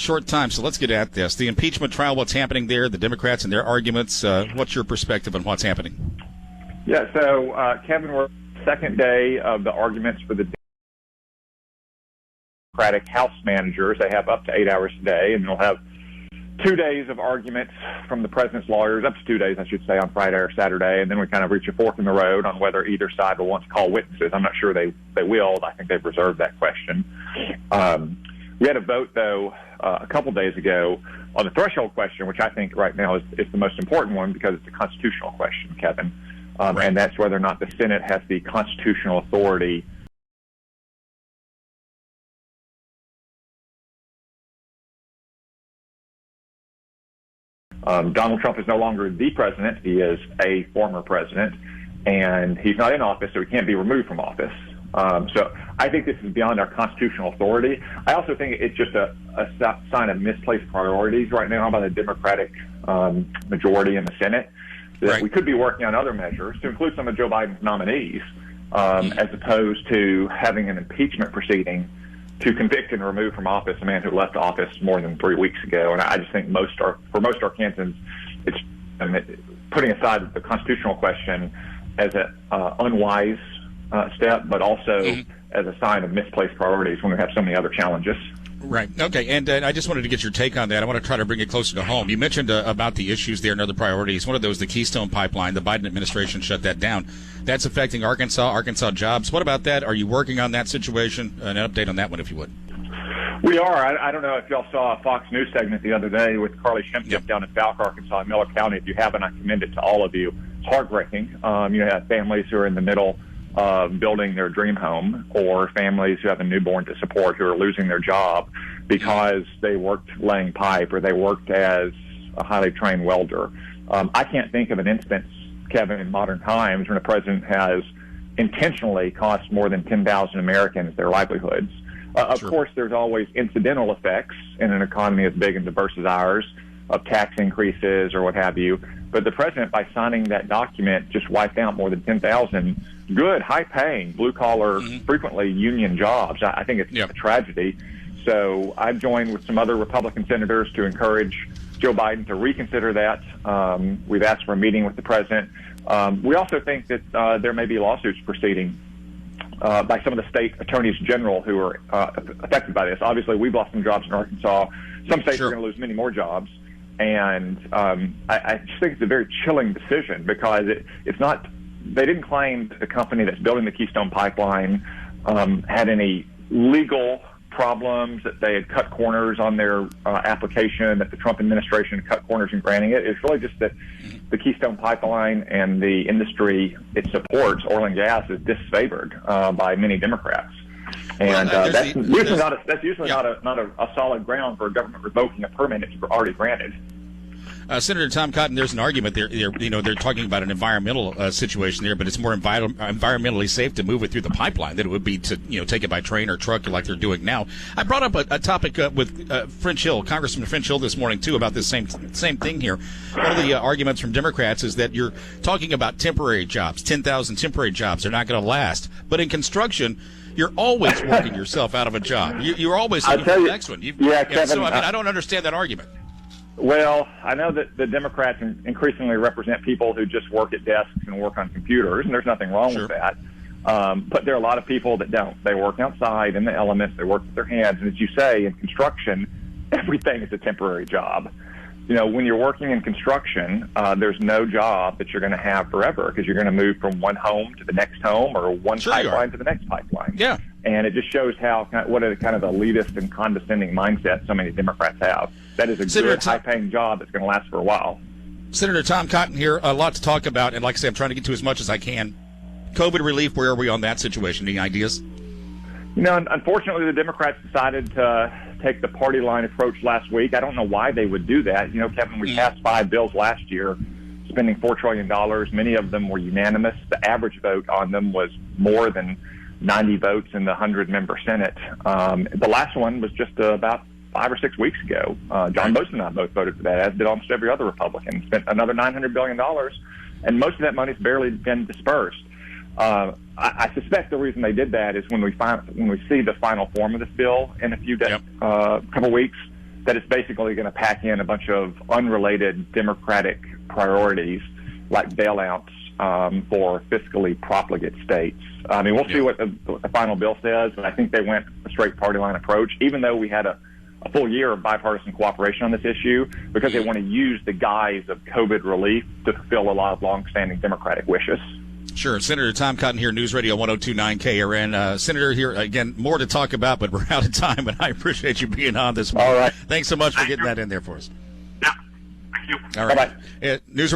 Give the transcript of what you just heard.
Short time, so let's get at this. The impeachment trial, what's happening there, the Democrats and their arguments. What's your perspective on what's happening? Yeah, so, Kevin, we're second day of the arguments for the Democratic House managers. They have up to 8 hours today, and they'll have 2 days of arguments from the president's lawyers, up to 2 days, I should say, on Friday or Saturday, and then we kind of reach a fork in the road on whether either side will want to call witnesses. I'm not sure they will. I think they've reserved that question. We had a vote, though, a couple days ago on the threshold question, which I think right now is the most important one because it's a constitutional question, Kevin, and that's whether or not the Senate has the constitutional authority Donald Trump is no longer the president. He is a former president, and he's not in office, so he can't be removed from office. So I think this is beyond our constitutional authority. I also think it's just a sign of misplaced priorities right now by the Democratic majority in the Senate, that we could be working on other measures to include some of Joe Biden's nominees, as opposed to having an impeachment proceeding to convict and remove from office a man who left office more than 3 weeks ago. And I just think for most Arkansans, it's putting aside the constitutional question as an unwise step, but also as a sign of misplaced priorities when we have so many other challenges. Right. Okay. And I just wanted to get your take on that. I want to try to bring it closer to home. You mentioned about the issues there and other priorities. One of those, the Keystone Pipeline. The Biden administration shut that down. That's affecting Arkansas jobs. What about that? Are you working on that situation? An update on that one, if you would. We are. I don't know if y'all saw a Fox News segment the other day with Carly Shemp down in Falk, Arkansas, in Miller County. If you haven't, I commend it to all of you. It's heartbreaking. You have families who are in the middle of building their dream home, or families who have a newborn to support who are losing their job because they worked laying pipe or they worked as a highly trained welder. I can't think of an instance, Kevin, in modern times when a president has intentionally cost more than 10,000 Americans their livelihoods. Of course, there's always incidental effects in an economy as big and diverse as ours of tax increases or what have you. But the president, by signing that document, just wiped out more than 10,000 good, high-paying, blue-collar, frequently union jobs. I think it's a tragedy. So I've joined with some other Republican senators to encourage Joe Biden to reconsider that. We've asked for a meeting with the president. We also think that there may be lawsuits proceeding by some of the state attorneys general who are affected by this. Obviously, we've lost some jobs in Arkansas. Some states are going to lose many more jobs. And I just think it's a very chilling decision because it's not. They didn't claim that the company that's building the Keystone Pipeline had any legal problems, that they had cut corners on their application, that the Trump administration had cut corners in granting it. It's really just that the Keystone Pipeline and the industry it supports, oil and gas, is disfavored by many Democrats. And that's usually not a solid ground for a government revoking a permit it's already granted. Senator Tom Cotton, there's an argument there. They're talking about an environmental situation there, but it's more environmentally safe to move it through the pipeline than it would be to take it by train or truck like they're doing now. I brought up a topic with French Hill, Congressman French Hill, this morning too about this same thing here. One of the arguments from Democrats is that you're talking about temporary jobs, 10,000 temporary jobs. They're not going to last, but in construction, you're always working yourself out of a job. You're always looking for the next one. Kevin, so I don't understand that argument. Well, I know that the Democrats increasingly represent people who just work at desks and work on computers, and there's nothing wrong with that. But there are a lot of people that don't. They work outside in the elements. They work with their hands. And as you say, in construction, everything is a temporary job. When you're working in construction, there's no job that you're going to have forever because you're going to move from one home to the next home or one pipeline to the next pipeline. Yeah. And it just shows what a kind of elitist and condescending mindset so many Democrats have. That is a good, high-paying job that's going to last for a while. Senator Tom Cotton here, a lot to talk about, and like I say, I'm trying to get to as much as I can. COVID relief, where are we on that situation? Any ideas? Unfortunately, the Democrats decided to take the party line approach last week. I don't know why they would do that. Kevin, we passed 5 bills last year, spending $4 trillion. Many of them were unanimous. The average vote on them was more than 90 votes in the 100-member Senate. The last one was just about 5 or 6 weeks ago. John Bosa and I both voted for that, as did almost every other Republican. Spent another $900 billion, and most of that money's barely been dispersed. I suspect the reason they did that is when we see the final form of this bill in a couple weeks, that it's basically going to pack in a bunch of unrelated Democratic priorities like bailouts for fiscally profligate states. I mean, we'll see what the final bill says, but I think they went a straight party line approach, even though we had a full year of bipartisan cooperation on this issue, because they want to use the guise of COVID relief to fulfill a lot of longstanding Democratic wishes. Sure. Senator Tom Cotton here, News Radio 102.9 KRN. Senator, here, again, more to talk about, but we're out of time, and I appreciate you being on this morning. All right. Thanks so much for getting that in there for us. Yeah. Thank you. All right. Bye-bye. News